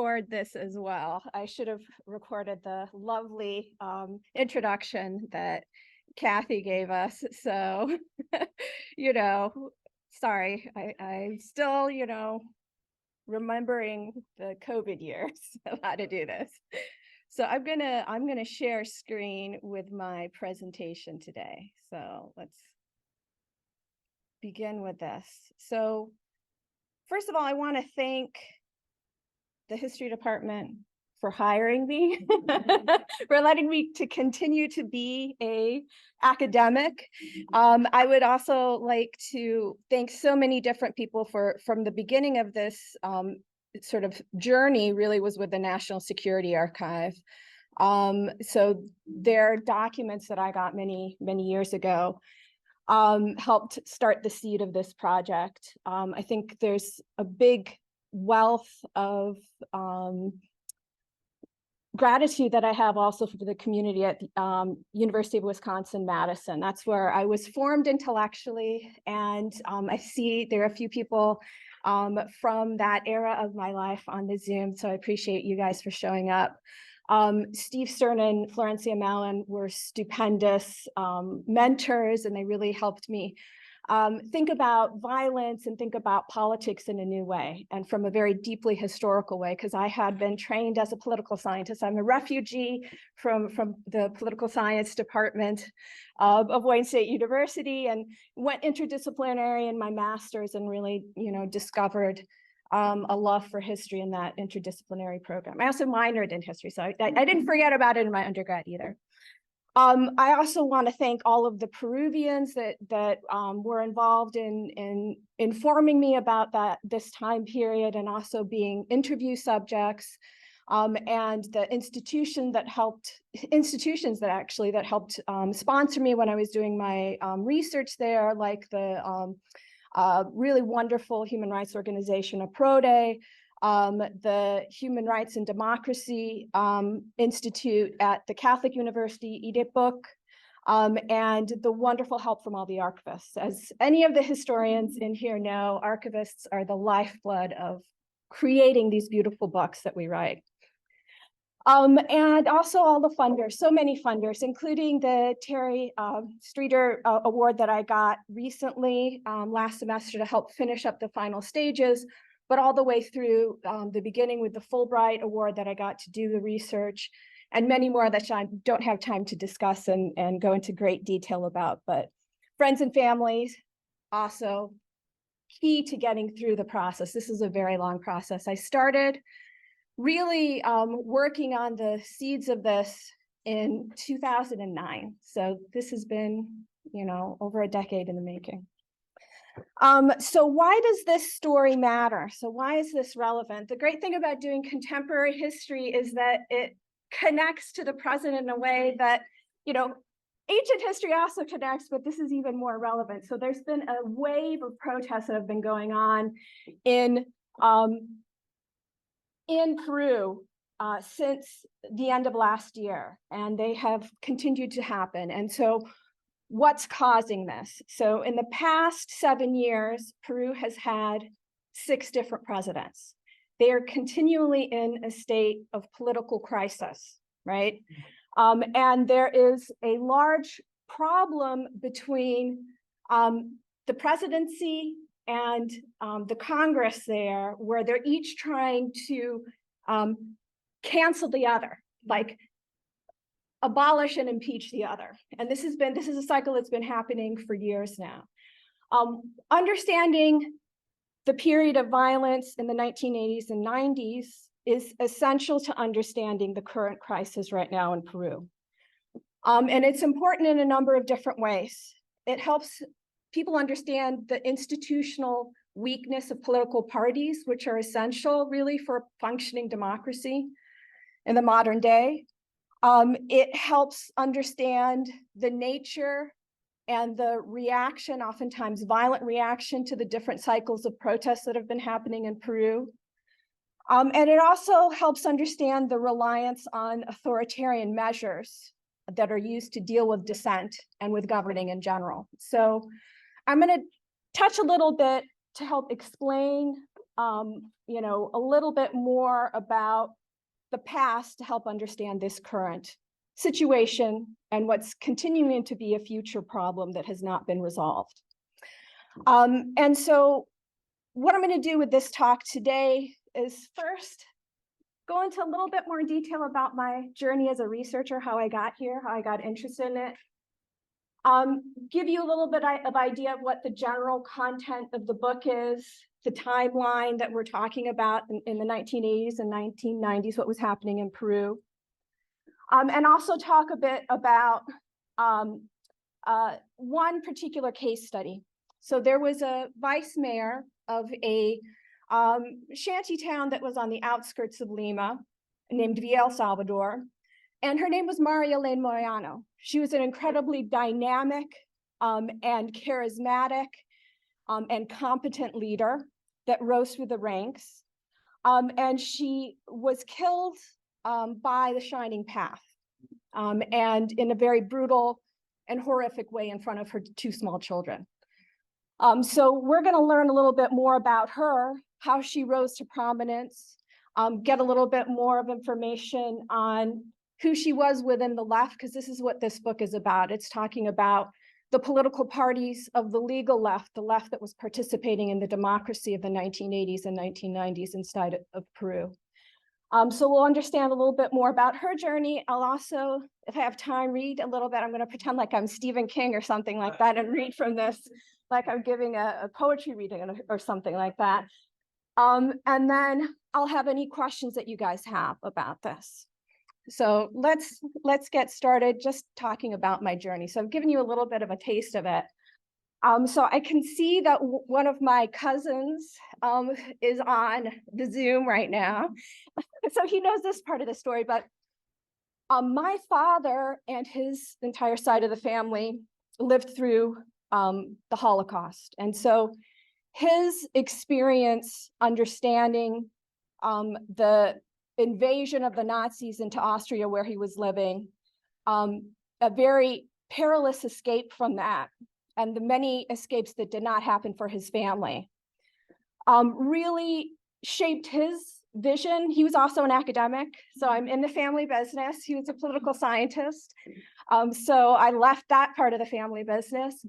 record this as well. I should have recorded the lovely introduction that Kathy gave us. So, sorry, I'm still, remembering the COVID years of how to do this. So I'm gonna share screen with my presentation today. So let's begin with this. So first of all, I want to thank the history department for hiring me, for letting me to continue to be a academic. I would also like to thank so many different people from the beginning of this sort of journey really was with the National Security Archive. So their documents that I got many years ago helped start the seed of this project. I think there's a big wealth of gratitude that I have also for the community at the University of Wisconsin-Madison. That's where I was formed intellectually, and I see there are a few people from that era of my life on the Zoom, so I appreciate you guys for showing up. Steve Stern and Florencia Mallon were stupendous mentors, and they really helped me think about violence and think about politics in a new way, and from a very deeply historical way, because I had been trained as a political scientist. I'm a refugee from the political science department of Wayne State University, and went interdisciplinary in my master's and really, discovered a love for history in that interdisciplinary program. I also minored in history, so I didn't forget about it in my undergrad either. I also want to thank all of the Peruvians that were involved in informing me about this time period, and also being interview subjects, and the institutions that helped sponsor me when I was doing my research there, like the really wonderful human rights organization, APRODE, the Human Rights and Democracy Institute at the Catholic University, EDIPBook, and the wonderful help from all the archivists. As any of the historians in here know, archivists are the lifeblood of creating these beautiful books that we write. And also all the funders, so many funders, including the Terry Streeter Award that I got recently last semester to help finish up the final stages, but all the way through the beginning with the Fulbright Award that I got to do the research, and many more that I don't have time to discuss and go into great detail about. But friends and families, also key to getting through the process. This is a very long process. I started really working on the seeds of this in 2009. So this has been, over a decade in the making. So why does this story matter? So why is this relevant? The great thing about doing contemporary history is that it connects to the present in a way that, ancient history also connects, but this is even more relevant. So there's been a wave of protests that have been going on in Peru since the end of last year, and they have continued to happen. And so what's causing this? So in the past 7 years, Peru has had 6 different presidents. They are continually in a state of political crisis, right? And there is a large problem between the presidency and the Congress there, where they're each trying to cancel the other, like abolish and impeach the other. And this is a cycle that's been happening for years now. Understanding the period of violence in the 1980s and 90s is essential to understanding the current crisis right now in Peru. And it's important in a number of different ways. It helps people understand the institutional weakness of political parties, which are essential really for functioning democracy in the modern day. It helps understand the nature and the reaction, oftentimes violent reaction, to the different cycles of protests that have been happening in Peru. And it also helps understand the reliance on authoritarian measures that are used to deal with dissent and with governing in general. So I'm going to touch a little bit to help explain a little bit more about the past to help understand this current situation and what's continuing to be a future problem that has not been resolved. And so what I'm going to do with this talk today is first go into a little bit more detail about my journey as a researcher, how I got here, how I got interested in it. Give you a little bit of idea of what the general content of the book is, the timeline that we're talking about in the 1980s and 1990s, what was happening in Peru. And also talk a bit about one particular case study. So there was a vice mayor of a shanty town that was on the outskirts of Lima named El Salvador, and her name was Maria Elena Moyano. She was an incredibly dynamic and charismatic and competent leader that rose through the ranks. And she was killed by the Shining Path, and in a very brutal and horrific way in front of her two small children. So we're going to learn a little bit more about her, how she rose to prominence, get a little bit more of information on who she was within the left, because this is what this book is about. It's talking about the political parties of the legal left, the left that was participating in the democracy of the 1980s and 1990s inside of Peru. So we'll understand a little bit more about her journey. I'll also, if I have time, read a little bit. I'm going to pretend like I'm Stephen King or something like that and read from this, like I'm giving a poetry reading or something like that. And then I'll have any questions that you guys have about this. So let's get started just talking about my journey. So I've given you a little bit of a taste of it. So I can see that one of my cousins is on the Zoom right now. So he knows this part of the story, but my father and his entire side of the family lived through the Holocaust. And so his experience understanding the invasion of the Nazis into Austria where he was living, a very perilous escape from that, and the many escapes that did not happen for his family, really shaped his vision. He was also an academic, so I'm in the family business. He was a political scientist, so I left that part of the family business.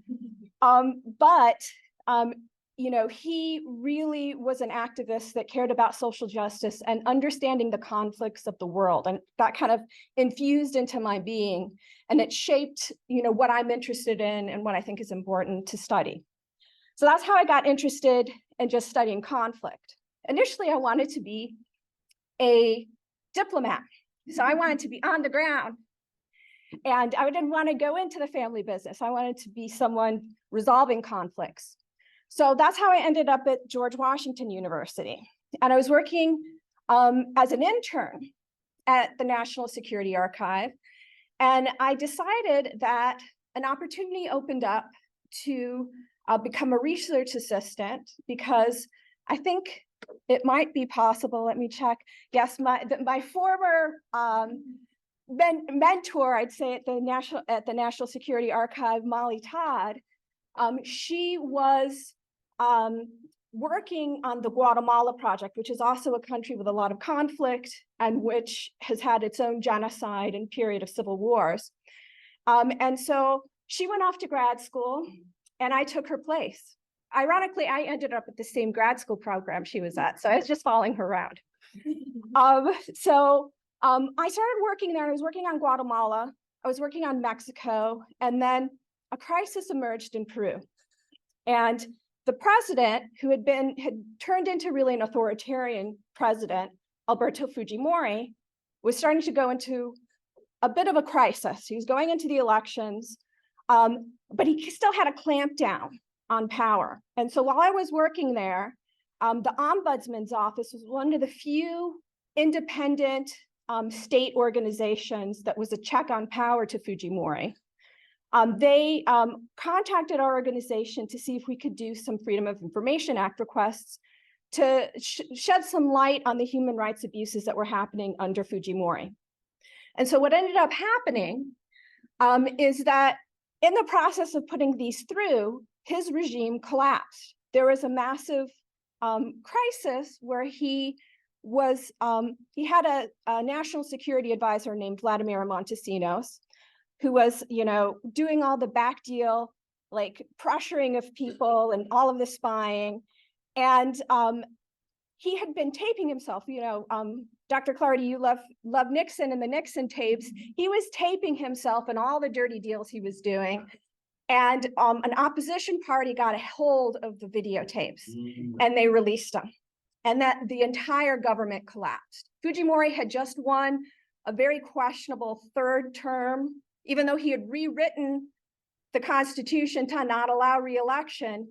He really was an activist that cared about social justice and understanding the conflicts of the world, and that kind of infused into my being, and it shaped, what I'm interested in and what I think is important to study. So that's how I got interested in just studying conflict. Initially, I wanted to be a diplomat, so I wanted to be on the ground, and I didn't want to go into the family business. I wanted to be someone resolving conflicts. So that's how I ended up at George Washington University. And I was working as an intern at the National Security Archive. And I decided that an opportunity opened up to become a research assistant, because I think it might be possible. Let me check. Yes, my former mentor, I'd say, at the National Security Archive, Molly Todd, she was working on the Guatemala project, which is also a country with a lot of conflict and which has had its own genocide and period of civil wars. And so she went off to grad school and I took her place. Ironically, I ended up at the same grad school program she was at, so I was just following her around. I started working there. I was working on Guatemala, I was working on Mexico, and then a crisis emerged in Peru. And the president, who had turned into really an authoritarian president, Alberto Fujimori, was starting to go into a bit of a crisis. He was going into the elections, but he still had a clamp down on power. And so while I was working there, the Ombudsman's office was one of the few independent state organizations that was a check on power to Fujimori. They contacted our organization to see if we could do some Freedom of Information Act requests to shed some light on the human rights abuses that were happening under Fujimori. And so what ended up happening is that in the process of putting these through, his regime collapsed. There was a massive crisis where he had a national security advisor named Vladimir Montesinos, who was, doing all the back deal, like pressuring of people and all of the spying. And he had been taping himself, Dr. Clardy, you love Nixon and the Nixon tapes. He was taping himself and all the dirty deals he was doing. And an opposition party got a hold of the videotapes and they released them. And that the entire government collapsed. Fujimori had just won a very questionable third term, even though he had rewritten the Constitution to not allow re-election.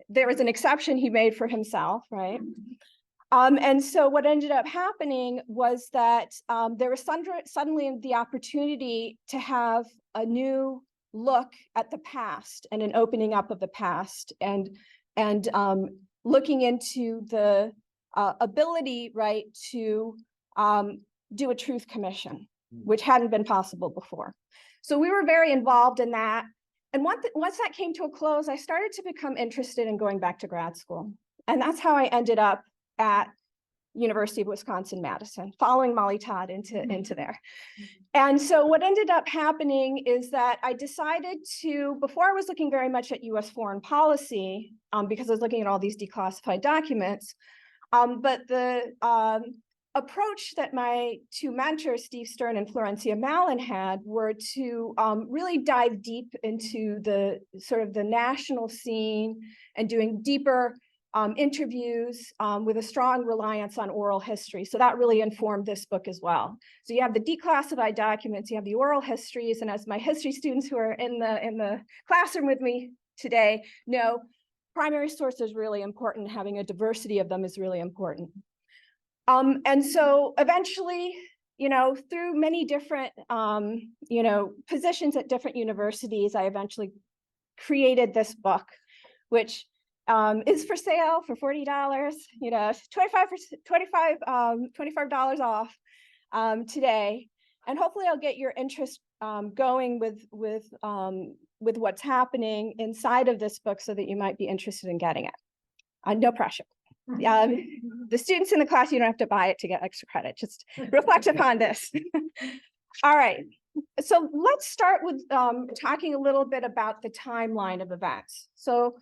There was an exception he made for himself, right? And so what ended up happening was that there was suddenly the opportunity to have a new look at the past and an opening up of the past and looking into the ability, right, to do a truth commission, which hadn't been possible before. So we were very involved in that. And once that came to a close, I started to become interested in going back to grad school. And that's how I ended up at University of Wisconsin-Madison, following Molly Todd into there. And so what ended up happening is that I decided to, before I was looking very much at US foreign policy, because I was looking at all these declassified documents, but the approach that my two mentors, Steve Stern and Florencia Mallon, had were to really dive deep into the sort of the national scene and doing deeper interviews with a strong reliance on oral history. So that really informed this book as well. So you have the declassified documents, you have the oral histories, and as my history students who are in the classroom with me today know, primary source is really important. Having a diversity of them is really important. And so eventually, through many different, positions at different universities, I eventually created this book, which is for sale for $40, $25 off today. And hopefully I'll get your interest going with what's happening inside of this book so that you might be interested in getting it. No pressure. The students in the class, you don't have to buy it to get extra credit. Just reflect upon this. All right. So let's start with talking a little bit about the timeline of events. So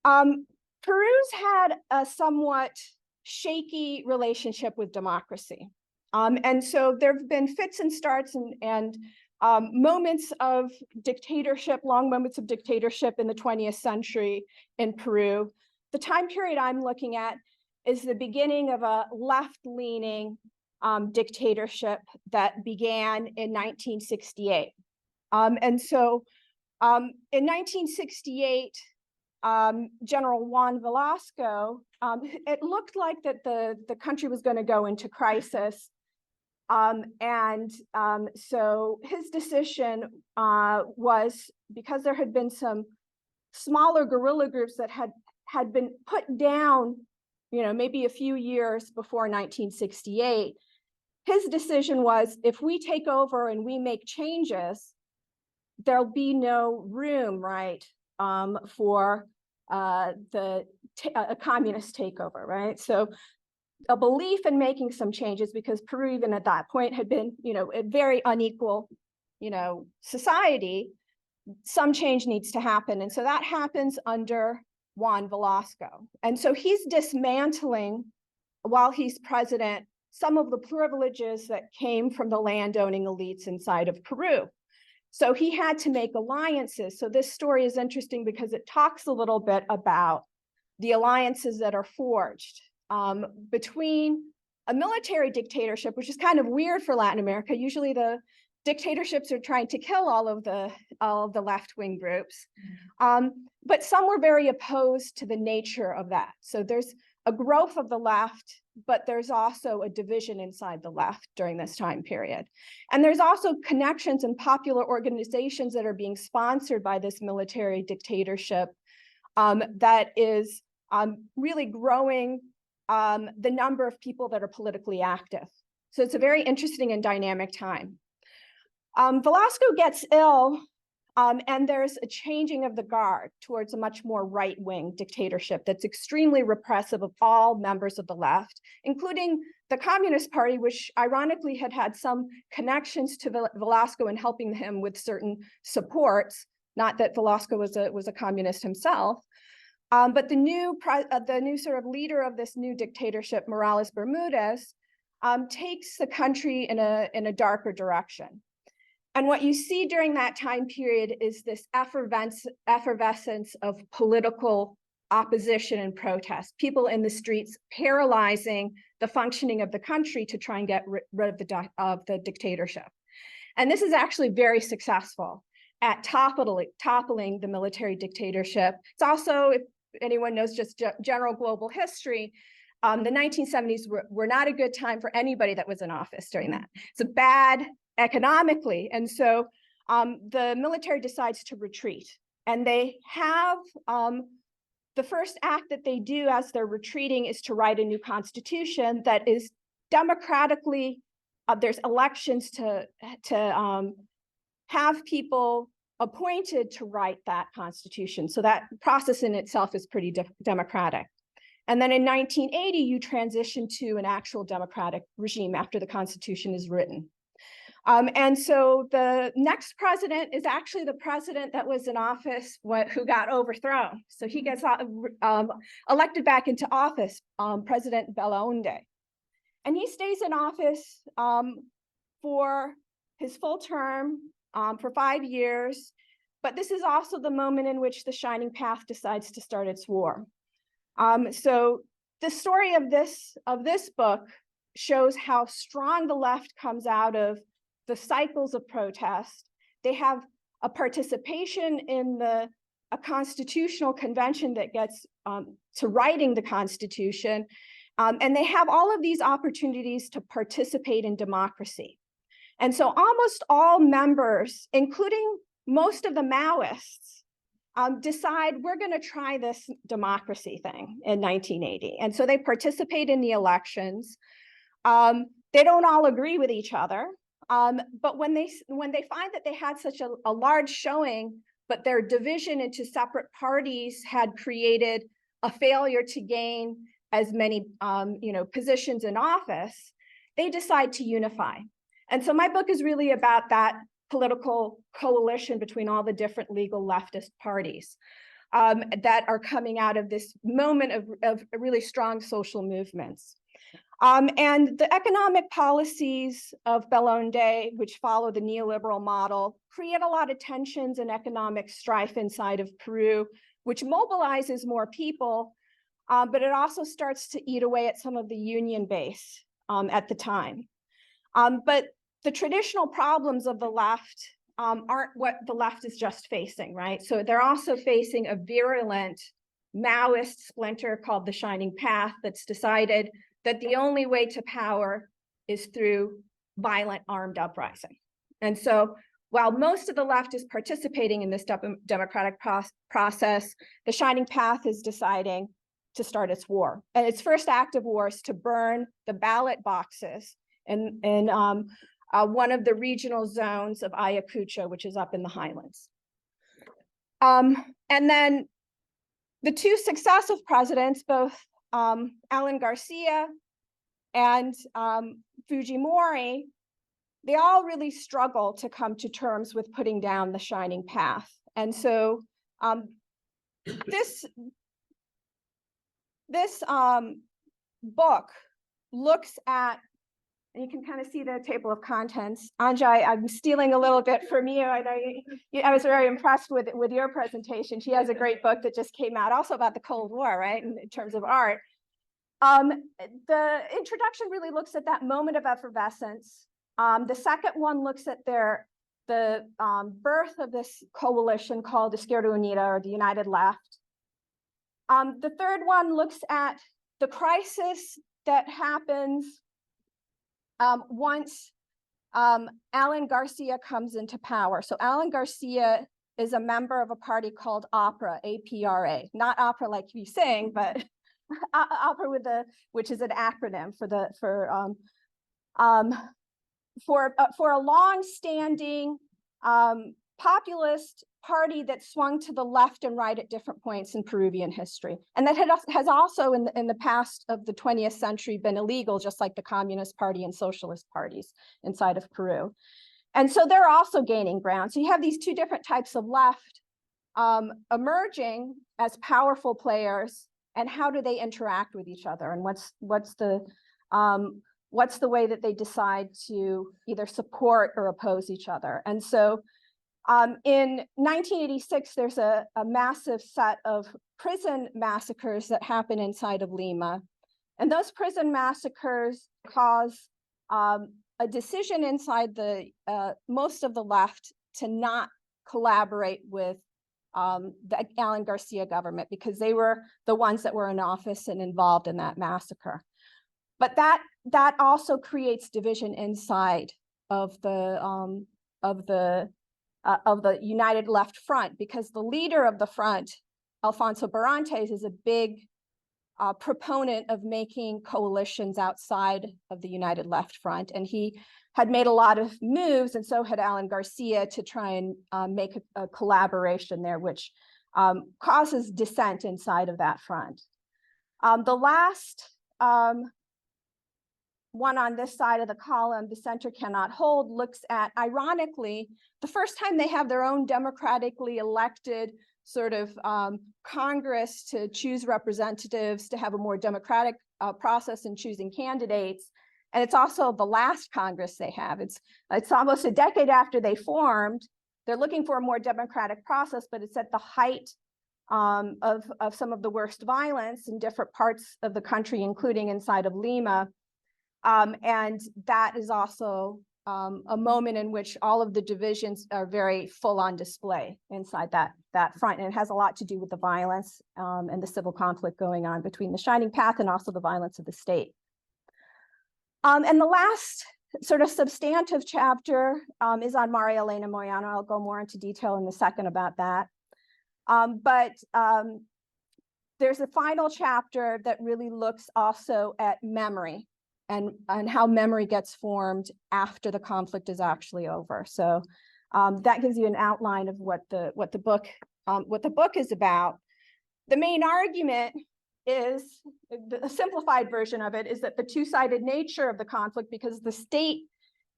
Peru's had a somewhat shaky relationship with democracy. And so there have been fits and starts and moments of dictatorship, long moments of dictatorship in the 20th century in Peru. The time period I'm looking at is the beginning of a left-leaning dictatorship that began in 1968. And so in 1968, General Juan Velasco, it looked like that the country was going to go into crisis. So his decision was, because there had been some smaller guerrilla groups that had been put down, maybe a few years before 1968, his decision was, if we take over and we make changes, there'll be no room, right, for a communist takeover, right? So a belief in making some changes, because Peru, even at that point, had been, a very unequal, society. Some change needs to happen. And so that happens under Juan Velasco. And so he's dismantling, while he's president, some of the privileges that came from the landowning elites inside of Peru. So he had to make alliances. So this story is interesting because it talks a little bit about the alliances that are forged between a military dictatorship, which is kind of weird for Latin America. Usually the dictatorships are trying to kill all of the left-wing groups. But some were very opposed to the nature of that. So there's a growth of the left, but there's also a division inside the left during this time period. And there's also connections and popular organizations that are being sponsored by this military dictatorship that is really growing the number of people that are politically active. So it's a very interesting and dynamic time. Velasco gets ill And there's a changing of the guard towards a much more right-wing dictatorship that's extremely repressive of all members of the left, including the Communist Party, which ironically had some connections to Velasco in helping him with certain supports. Not that Velasco was a communist himself, but the new sort of leader of this new dictatorship, Morales Bermudez, takes the country in a darker direction. And what you see during that time period is this effervescence of political opposition and protest, people in the streets paralyzing the functioning of the country to try and get rid of the dictatorship. And this is actually very successful at toppling the military dictatorship. It's also, if anyone knows just general global history, the 1970s were not a good time for anybody that was in office during that. It's a bad economically. And so the military decides to retreat. And they have, the first act that they do as they're retreating is to write a new constitution that is democratically, there's elections to have people appointed to write that constitution. So that process in itself is pretty democratic. And then in 1980, you transition to an actual democratic regime after the constitution is written. And so the next president is actually the president that was in office who got overthrown. So he gets elected back into office, President Belaunde. And he stays in office for his full term for 5 years. But this is also the moment in which the Shining Path decides to start its war. So the story of this book shows how strong the left comes out of the cycles of protest. They have a participation in a constitutional convention that gets to writing the Constitution. And they have all of these opportunities to participate in democracy. And so almost all members, including most of the Maoists, decide we're going to try this democracy thing in 1980. And so they participate in the elections. They don't all agree with each other. But when they find that they had such a large showing, but their division into separate parties had created a failure to gain as many positions in office, they decide to unify. And so my book is really about that political coalition between all the different legal leftist parties that are coming out of this moment of really strong social movements. And the economic policies of Belaunde, which follow the neoliberal model, create a lot of tensions and economic strife inside of Peru, which mobilizes more people, but it also starts to eat away at some of the union base at the time. But the traditional problems of the left aren't what the left is just facing, right? So they're also facing a virulent Maoist splinter called the Shining Path that's decided that the only way to power is through violent armed uprising. And so while most of the left is participating in this democratic process, the Shining Path is deciding to start its war. And its first act of war is to burn the ballot boxes in one of the regional zones of Ayacucho, which is up in the highlands. And then the two successive presidents, both Alan Garcia and Fujimori, they all really struggle to come to terms with putting down the Shining Path. And so this book looks at, and you can kind of see the table of contents. Anjay, I'm stealing a little bit from you. I know I was very impressed with your presentation. She has a great book that just came out also about the Cold War, right, in terms of art. The introduction really looks at that moment of effervescence. The second one looks at the birth of this coalition called Izquierda Unida, or the United Left. The third one looks at the crisis that happens once Alan Garcia comes into power. So Alan Garcia is a member of a party called APRA, A-P-R-A, not opera like you sing, but APRA which is an acronym for a long-standing populist party that swung to the left and right at different points in Peruvian history. And that has also in the past of the 20th century been illegal, just like the Communist Party and socialist parties inside of Peru. And so they're also gaining ground. So you have these two different types of left emerging as powerful players, and how do they interact with each other? And what's the way that they decide to either support or oppose each other? And so in 1986, there's a massive set of prison massacres that happen inside of Lima. And those prison massacres cause a decision inside the most of the left to not collaborate with the Alan Garcia government, because they were the ones that were in office and involved in that massacre. But that also creates division inside of the United Left Front, because the leader of the front, Alfonso Barrantes, is a big proponent of making coalitions outside of the United Left Front. And he had made a lot of moves, and so had Alan Garcia, to try and make a collaboration there, which causes dissent inside of that front. The last one on this side of the column, The Center Cannot Hold, looks at, ironically, the first time they have their own democratically elected sort of Congress to choose representatives, to have a more democratic process in choosing candidates. And it's also the last Congress they have. It's almost a decade after they formed. They're looking for a more democratic process, but it's at the height of some of the worst violence in different parts of the country, including inside of Lima. And that is also a moment in which all of the divisions are very full on display inside that front. And it has a lot to do with the violence and the civil conflict going on between the Shining Path and also the violence of the state. And the last sort of substantive chapter is on Maria Elena Moyano. I'll go more into detail in a second about that. But there's a final chapter that really looks also at memory and how memory gets formed after the conflict is actually over. So that gives you an outline of what the book is about. The main argument is, a simplified version of it, is that the two-sided nature of the conflict, because the state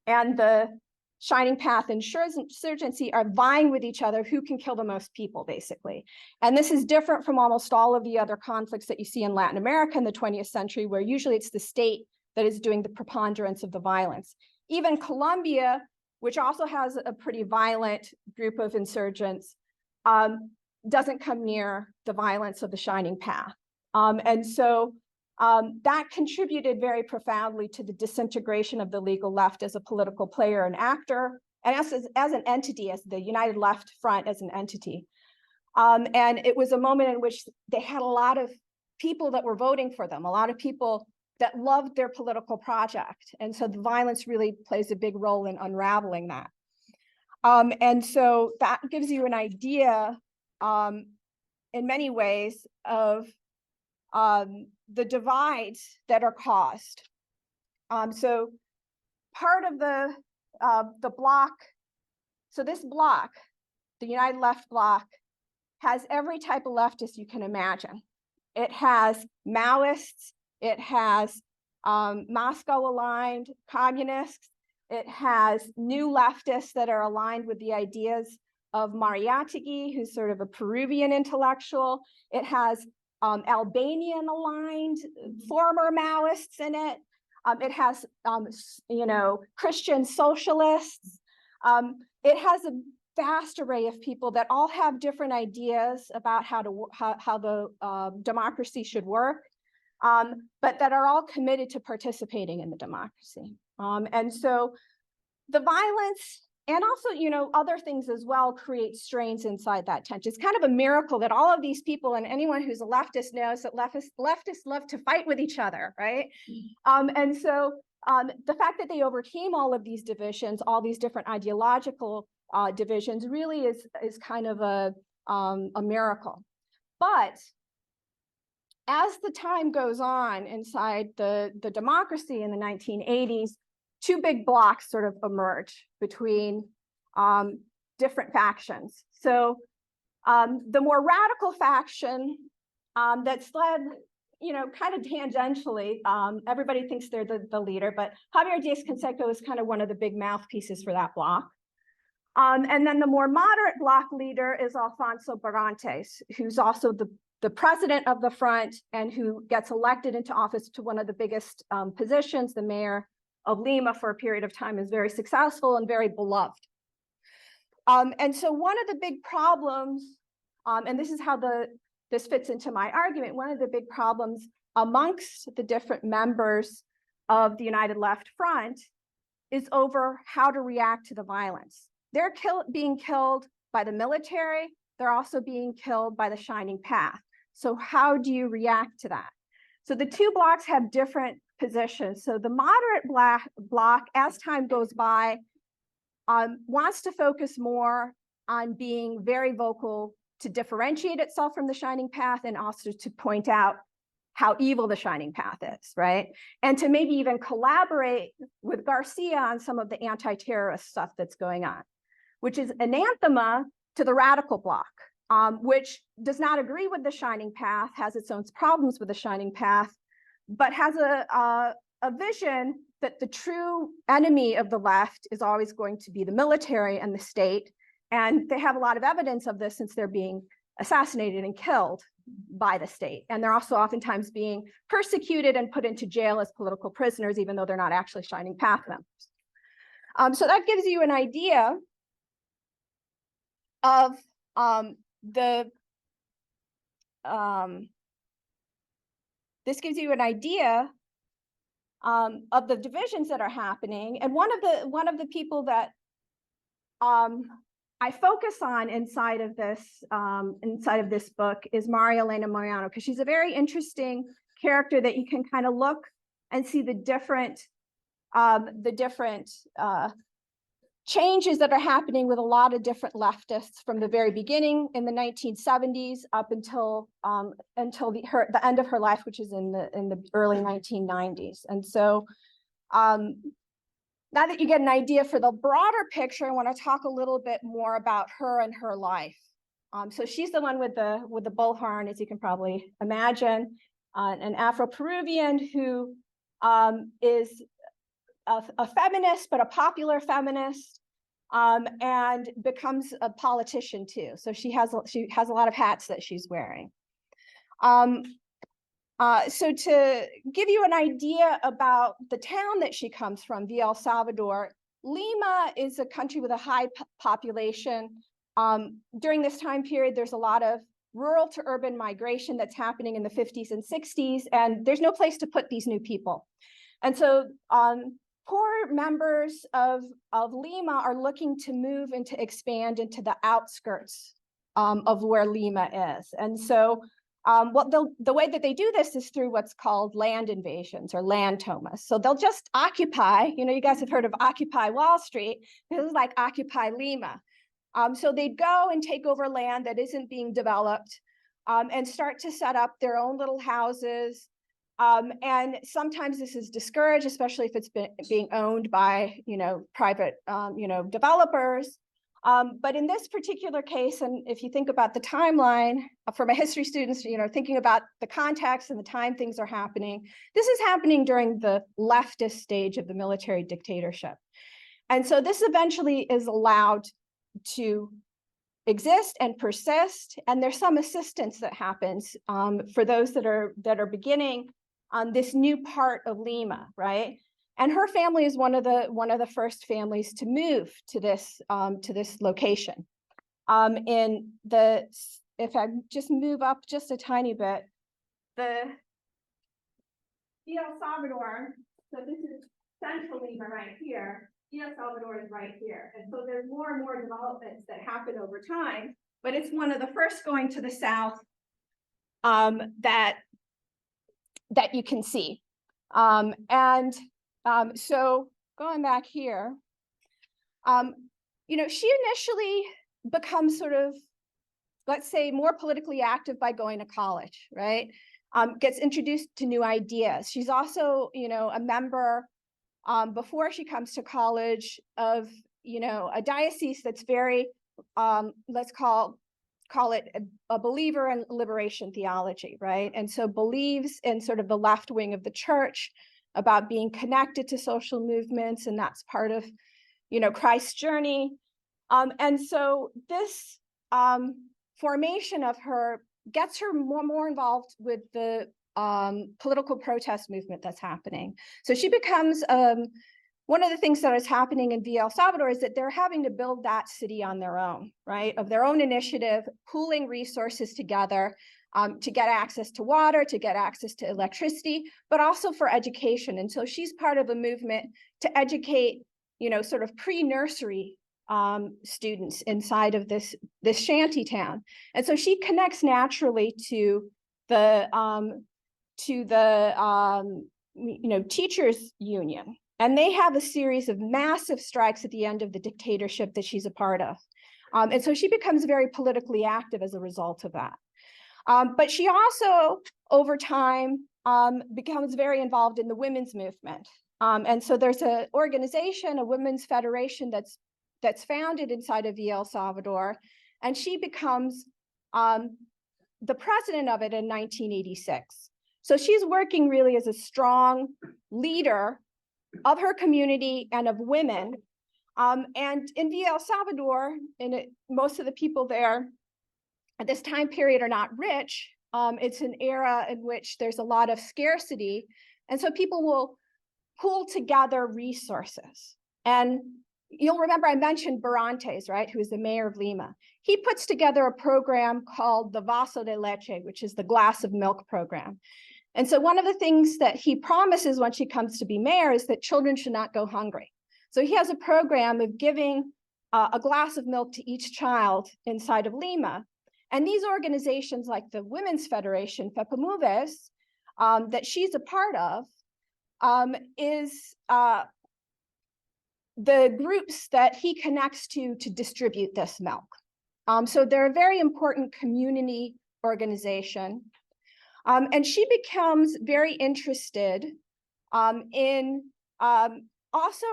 and the Shining Path insurgency are vying with each other who can kill the most people, basically. And this is different from almost all of the other conflicts that you see in Latin America in the 20th century, where usually it's the state that is doing the preponderance of the violence. Even Colombia, which also has a pretty violent group of insurgents, doesn't come near the violence of the Shining Path. And so that contributed very profoundly to the disintegration of the legal left as a political player and actor, and as an entity, as the United Left Front as an entity. And it was a moment in which they had a lot of people that were voting for them, a lot of people that loved their political project. And so the violence really plays a big role in unraveling that. And so that gives you an idea in many ways of the divides that are caused. So part of the block, so this block, the United Left block, has every type of leftist you can imagine. It has Maoists, it has Moscow-aligned communists, it has new leftists that are aligned with the ideas of Mariátegui, who's sort of a Peruvian intellectual. It has Albanian-aligned former Maoists in it. It has, Christian socialists. It has a vast array of people that all have different ideas about how the democracy should work, but that are all committed to participating in the democracy. And so the violence and also, other things as well create strains inside that tension. It's kind of a miracle that all of these people, and anyone who's a leftist knows that leftists love to fight with each other, right? And so the fact that they overcame all of these divisions, all these different ideological divisions, really is kind of a miracle. But as the time goes on inside the democracy in the 1980s, two big blocks sort of emerge between different factions. So the more radical faction that's led, kind of tangentially, everybody thinks they're the leader, but Javier Diaz-Canseco is kind of one of the big mouthpieces for that bloc. And then the more moderate bloc leader is Alfonso Barrantes, who's also the president of the front and who gets elected into office to one of the biggest positions, the mayor of Lima for a period of time, is very successful and very beloved. And so one of the big problems, and this is how this fits into my argument, one of the big problems amongst the different members of the United Left Front is over how to react to the violence. They're being killed by the military. They're also being killed by the Shining Path. So how do you react to that? So the two blocs have different positions. So the moderate bloc, as time goes by, wants to focus more on being very vocal to differentiate itself from the Shining Path and also to point out how evil the Shining Path is, right? And to maybe even collaborate with Garcia on some of the anti-terrorist stuff that's going on, which is anathema to the radical bloc, which does not agree with the Shining Path, has its own problems with the Shining Path, but has a vision that the true enemy of the left is always going to be the military and the state. And they have a lot of evidence of this since they're being assassinated and killed by the state. And they're also oftentimes being persecuted and put into jail as political prisoners, even though they're not actually Shining Path members. So that gives you an idea of this gives you an idea of the divisions that are happening. And one of the people that I focus on inside of this book is Maria Elena Moyano, because she's a very interesting character that you can kind of look and see the different changes that are happening with a lot of different leftists from the very beginning in the 1970s up until the end of her life, which is in the early 1990s. And so now that you get an idea for the broader picture, I want to talk a little bit more about her and her life. So she's the one with the bullhorn, as you can probably imagine, an Afro-Peruvian who is a feminist, but a popular feminist, and becomes a politician too. So she has a lot of hats that she's wearing. So to give you an idea about the town that she comes from, Villa El Salvador, Lima is a country with a high population. During this time period, there's a lot of rural to urban migration that's happening in the 50s and 60s, and there's no place to put these new people. And so poor members of Lima are looking to move and to expand into the outskirts of where Lima is. And so the way that they do this is through what's called land invasions or land tomas. So they'll just occupy, you guys have heard of Occupy Wall Street. This is like Occupy Lima. So they'd go and take over land that isn't being developed and start to set up their own little houses. And sometimes this is discouraged, especially if it's being owned by, private, developers. But in this particular case, and if you think about the timeline for my history students, thinking about the context and the time things are happening, this is happening during the leftist stage of the military dictatorship. And so this eventually is allowed to exist and persist. And there's some assistance that happens for those that are beginning on this new part of Lima, right? And her family is one of the first families to move to this location. If I just move up just a tiny bit, the El Salvador. So this is central Lima right here. El Salvador is right here, and so there's more and more developments that happen over time. But it's one of the first going to the south that you can see, so going back here, she initially becomes sort of, let's say, more politically active by going to college, right? Gets introduced to new ideas. She's also, a member before she comes to college of, a diocese that's very let's call it a believer in liberation theology, right? And so believes in sort of the left wing of the church about being connected to social movements, and that's part of, Christ's journey. And so this formation of her gets her more involved with the political protest movement that's happening. So she becomes one of the things that is happening in El Salvador is that they're having to build that city on their own, right? Of their own initiative, pooling resources together to get access to water, to get access to electricity, but also for education. And so she's part of a movement to educate, sort of pre-nursery students inside of this shanty town. And so she connects naturally to the teachers union. And they have a series of massive strikes at the end of the dictatorship that she's a part of. And so she becomes very politically active as a result of that. But she also, over time, becomes very involved in the women's movement. And so there's an organization, a women's federation that's founded inside of El Salvador. And she becomes the president of it in 1986. So she's working really as a strong leader of her community and of women. And in El Salvador, most of the people there at this time period are not rich. It's an era in which there's a lot of scarcity. And so people will pool together resources. And you'll remember I mentioned Barantes, right, who is the mayor of Lima. He puts together a program called the Vaso de Leche, which is the glass of milk program. And so one of the things that he promises when she comes to be mayor is that children should not go hungry. So he has a program of giving a glass of milk to each child inside of Lima. And these organizations like the Women's Federation, FEPAMUVES, that she's a part of, is the groups that he connects to distribute this milk. So they're a very important community organization. And she becomes very interested in also,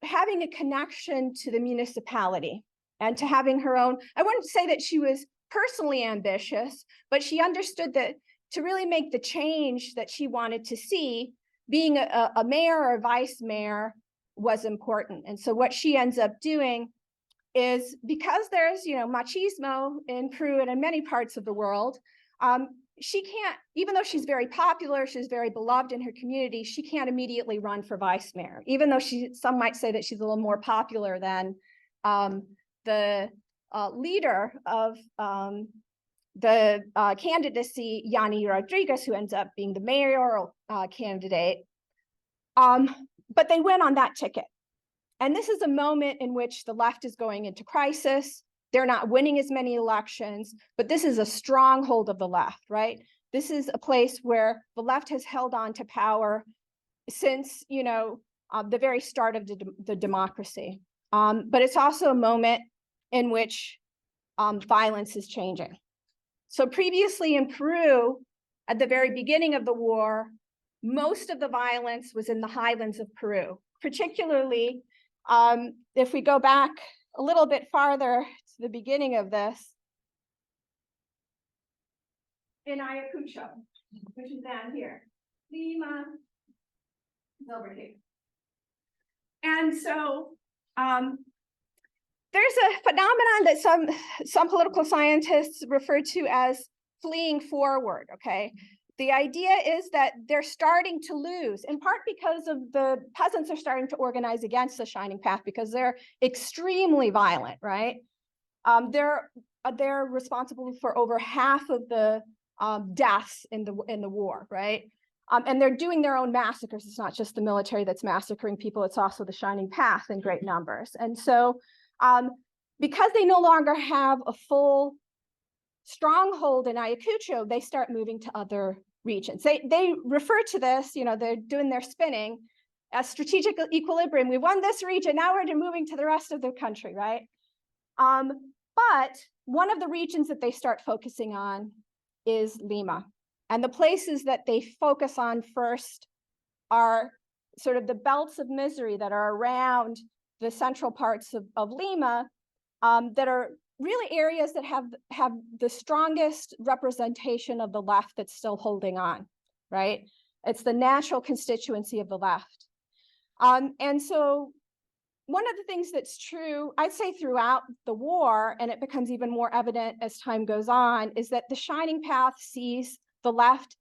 having a connection to the municipality and to having her own. I wouldn't say that she was personally ambitious, but she understood that to really make the change that she wanted to see, being a mayor or a vice mayor was important. And so what she ends up doing is, because there's, machismo in Peru and in many parts of the world, she can't, even though she's very popular, she's very beloved in her community, she can't immediately run for vice mayor, even though some might say that she's a little more popular than the leader of the candidacy, Yanni Rodriguez, who ends up being the mayoral candidate. But they win on that ticket. And this is a moment in which the left is going into crisis. They're not winning as many elections, but this is a stronghold of the left, right? This is a place where the left has held on to power since, the very start of the democracy. But it's also a moment in which violence is changing. So previously in Peru, at the very beginning of the war, most of the violence was in the highlands of Peru, particularly if we go back a little bit farther to the beginning of this, in Ayacucho, which is down here. Lima is over here. And so there's a phenomenon that some political scientists refer to as fleeing forward, okay? The idea is that they're starting to lose, in part because of the peasants are starting to organize against the Shining Path because they're extremely violent, right? They're responsible for over half of the deaths in the war, right? And they're doing their own massacres. It's not just the military that's massacring people, it's also the Shining Path in great numbers. And so because they no longer have a full stronghold in Ayacucho, they start moving to other regions. They refer to this, they're doing their spinning as strategic equilibrium. We won this region, now we're moving to the rest of the country, right? But one of the regions that they start focusing on is Lima. And the places that they focus on first are sort of the belts of misery that are around the central parts of Lima, that are really areas that have the strongest representation of the left that's still holding on, right? It's the natural constituency of the left. And so one of the things that's true, I'd say throughout the war, and it becomes even more evident as time goes on, is that the Shining Path sees the left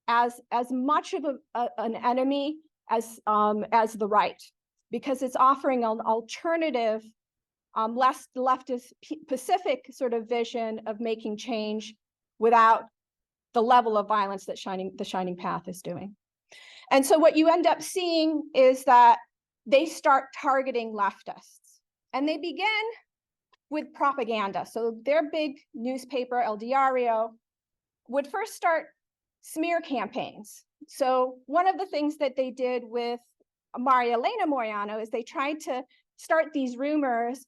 as much of an enemy as the right, because it's offering an alternative, less leftist Pacific sort of vision of making change without the level of violence that the Shining Path is doing. And so what you end up seeing is that they start targeting leftists, and they begin with propaganda. So their big newspaper, El Diario, would first start smear campaigns. So one of the things that they did with Maria Elena Moyano is they tried to start these rumors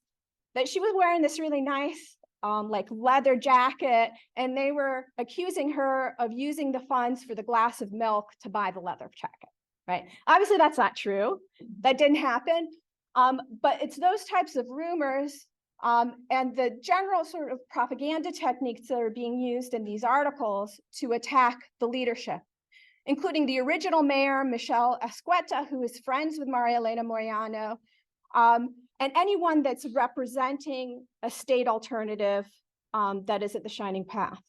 that she was wearing this really nice like leather jacket, and they were accusing her of using the funds for the glass of milk to buy the leather jacket, right? Obviously, that's not true. That didn't happen. But it's those types of rumors and the general sort of propaganda techniques that are being used in these articles to attack the leadership, including the original mayor, Michelle Escueta, who is friends with Maria Elena Moyano, and anyone that's representing a state alternative that is at the Shining Path.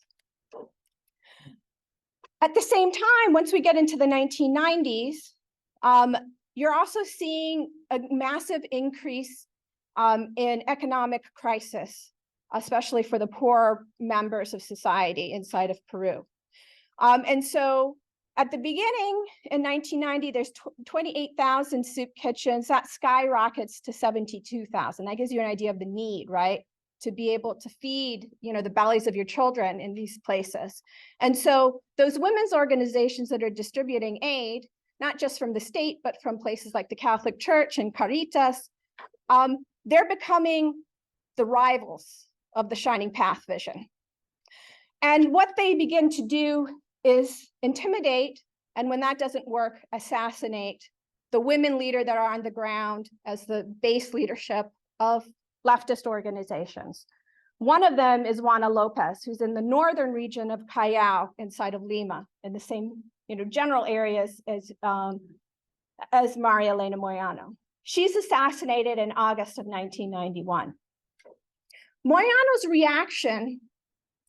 At the same time, once we get into the 1990s, you're also seeing a massive increase in economic crisis, especially for the poor members of society inside of Peru. And so at the beginning in 1990, there's 28,000 soup kitchens. That skyrockets to 72,000. That gives you an idea of the need, right? To be able to feed, the bellies of your children in these places. And so those women's organizations that are distributing aid, not just from the state, but from places like the Catholic Church and Caritas, they're becoming the rivals of the Shining Path vision. And what they begin to do is intimidate, and when that doesn't work, assassinate the women leader that are on the ground as the base leadership of leftist organizations. One of them is Juana Lopez, who's in the northern region of Callao inside of Lima, in the same general areas as Maria Elena Moyano. She's assassinated in August of 1991. Moyano's reaction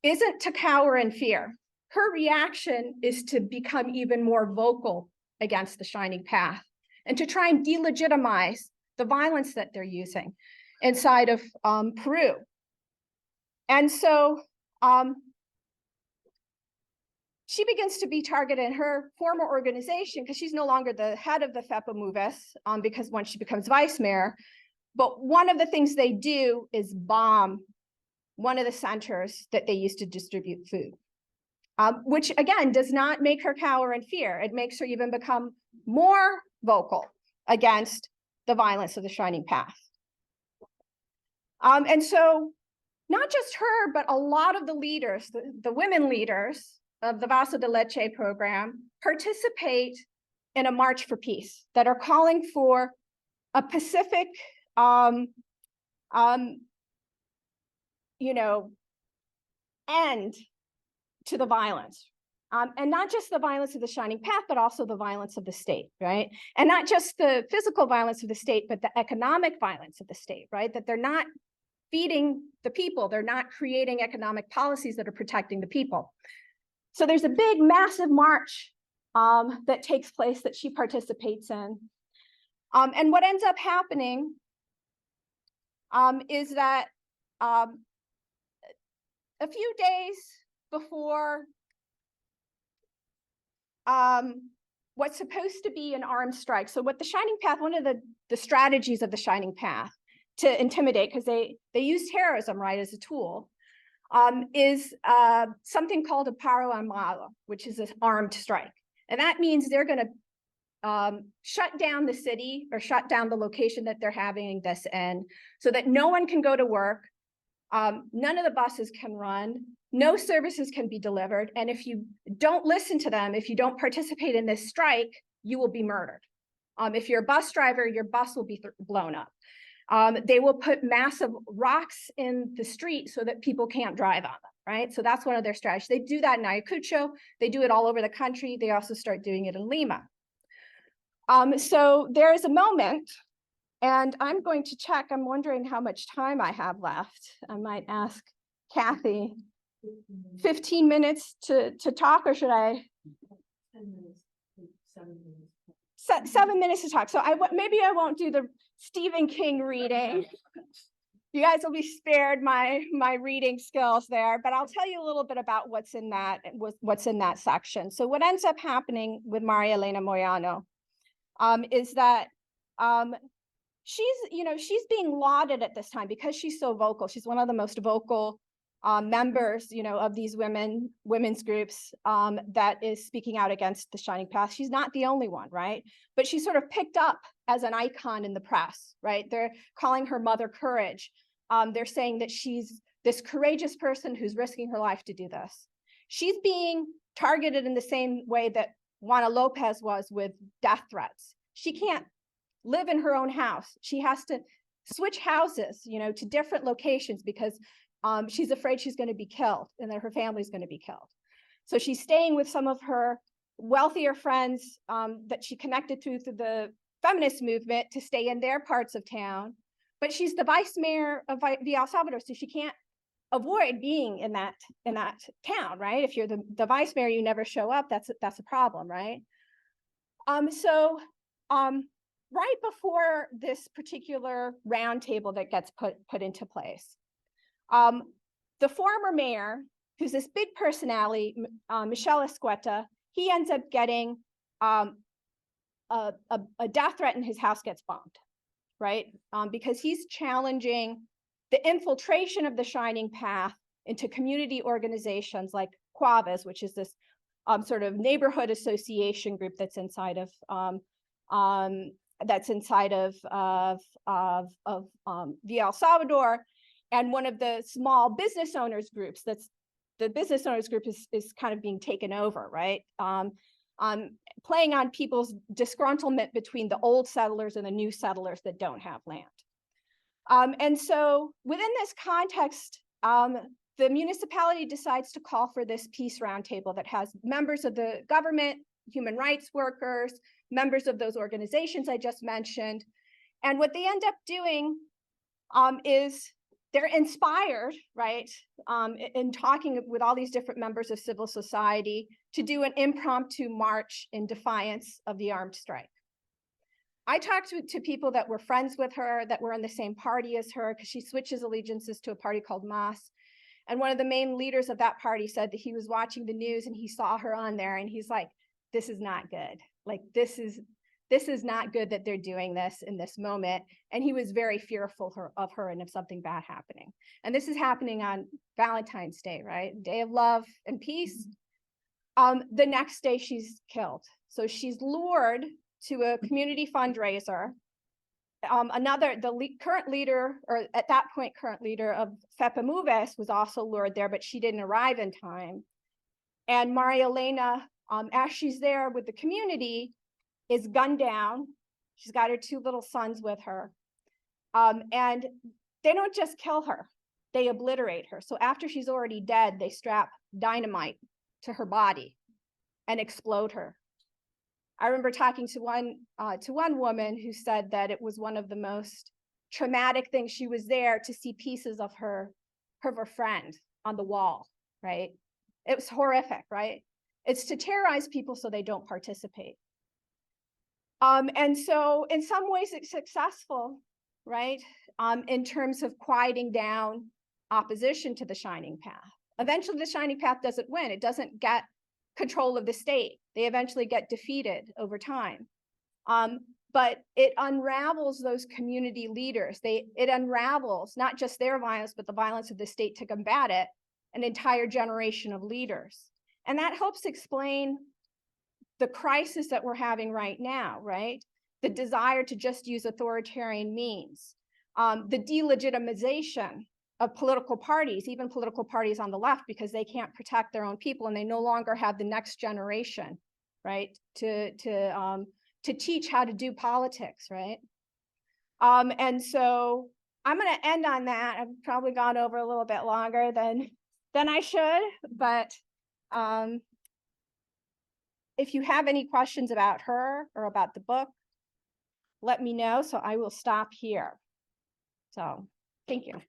isn't to cower in fear. Her reaction is to become even more vocal against the Shining Path and to try and delegitimize the violence that they're using inside of Peru. And so she begins to be targeted in her former organization, because she's no longer the head of the FEPA Moves, because once she becomes vice mayor. But one of the things they do is bomb one of the centers that they used to distribute food, which again does not make her cower in fear. It makes her even become more vocal against the violence of the Shining Path. And so not just her, but a lot of the leaders, the women leaders of the Vaso de Leche program, participate in a march for peace that are calling for a Pacific, end to the violence. And not just the violence of the Shining Path, but also the violence of the state, right? And not just the physical violence of the state, but the economic violence of the state, right? That they're not feeding the people. They're not creating economic policies that are protecting the people. So there's a big, massive march that takes place that she participates in. And what ends up happening is that a few days before what's supposed to be an armed strike. So what the Shining Path, one of the strategies of the Shining Path to intimidate, because they use terrorism, right, as a tool, is something called a paro armado, which is an armed strike. And that means they're going to shut down the city or shut down the location that they're having this in, so that no one can go to work, none of the buses can run, no services can be delivered, and if you don't listen to them, if you don't participate in this strike, you will be murdered. If you're a bus driver, your bus will be blown up. They will put massive rocks in the street so that people can't drive on them, right? So that's one of their strategies. They do that in Ayacucho. They do it all over the country. They also start doing it in Lima. So there is a moment, and I'm going to check. I'm wondering how much time I have left. I might ask Kathy, 15 minutes to talk, or should I? 10 minutes, 7 minutes. 7 minutes to talk. So maybe I won't do the Stephen King reading. You guys will be spared my reading skills there, but I'll tell you a little bit about what's in that section. So what ends up happening with Maria Elena Moyano is that she's being lauded at this time because she's so vocal. She's one of the most vocal members, of these women's groups that is speaking out against the Shining Path. She's not the only one, right? But she's sort of picked up as an icon in the press, right? They're calling her Mother Courage. They're saying that she's this courageous person who's risking her life to do this. She's being targeted in the same way that Juana Lopez was with death threats. She can't live in her own house. She has to switch houses, to different locations because she's afraid she's going to be killed and that her family's going to be killed. So she's staying with some of her wealthier friends that she connected through the feminist movement to stay in their parts of town. But she's the vice mayor of El Salvador, so she can't avoid being in that town, right? If you're the vice mayor, you never show up. That's a problem, right? So right before this particular roundtable that gets put into place, the former mayor, who's this big personality, Michelle Escueta, he ends up getting a death threat and his house gets bombed, right? Because he's challenging the infiltration of the Shining Path into community organizations like Quavas, which is this sort of neighborhood association group that's inside of the El Salvador, and one of the small business owners groups. The business owners group is kind of being taken over, right? Playing on people's disgruntlement between the old settlers and the new settlers that don't have land. And so within this context, the municipality decides to call for this peace roundtable that has members of the government, human rights workers, members of those organizations I just mentioned. And what they end up doing is they're inspired, right, in talking with all these different members of civil society to do an impromptu march in defiance of the armed strike. I talked to people that were friends with her, that were in the same party as her, because she switches allegiances to a party called MAS. And one of the main leaders of that party said that he was watching the news and he saw her on there and he's like, this is not good. Like, this is not good that they're doing this in this moment. And he was very fearful of her and of something bad happening. And this is happening on Valentine's Day, right? Day of love and peace. The next day she's killed. So she's lured to a community fundraiser. Current leader, or at that point, current leader of FEPAMUVES was also lured there, but she didn't arrive in time. And Maria Elena, as she's there with the community, is gunned down. She's got her 2 little sons with her. And they don't just kill her, they obliterate her. So after she's already dead, they strap dynamite to her body and explode her. I remember talking to one woman who said that it was one of the most traumatic things. She was there to see pieces of her friend on the wall, right? It was horrific, right? It's to terrorize people so they don't participate. And so in some ways it's successful, right? In terms of quieting down opposition to the Shining Path. Eventually the Shining Path doesn't win. It doesn't get control of the state. They eventually get defeated over time. But it unravels those community leaders. It unravels not just their violence, but the violence of the state to combat it, an entire generation of leaders. And that helps explain the crisis that we're having right now, right? The desire to just use authoritarian means, the delegitimization of political parties, even political parties on the left, because they can't protect their own people and they no longer have the next generation, right? To teach how to do politics, right? And so I'm going to end on that. I've probably gone over a little bit longer than I should, but if you have any questions about her or about the book, let me know. So I will stop here. So thank you.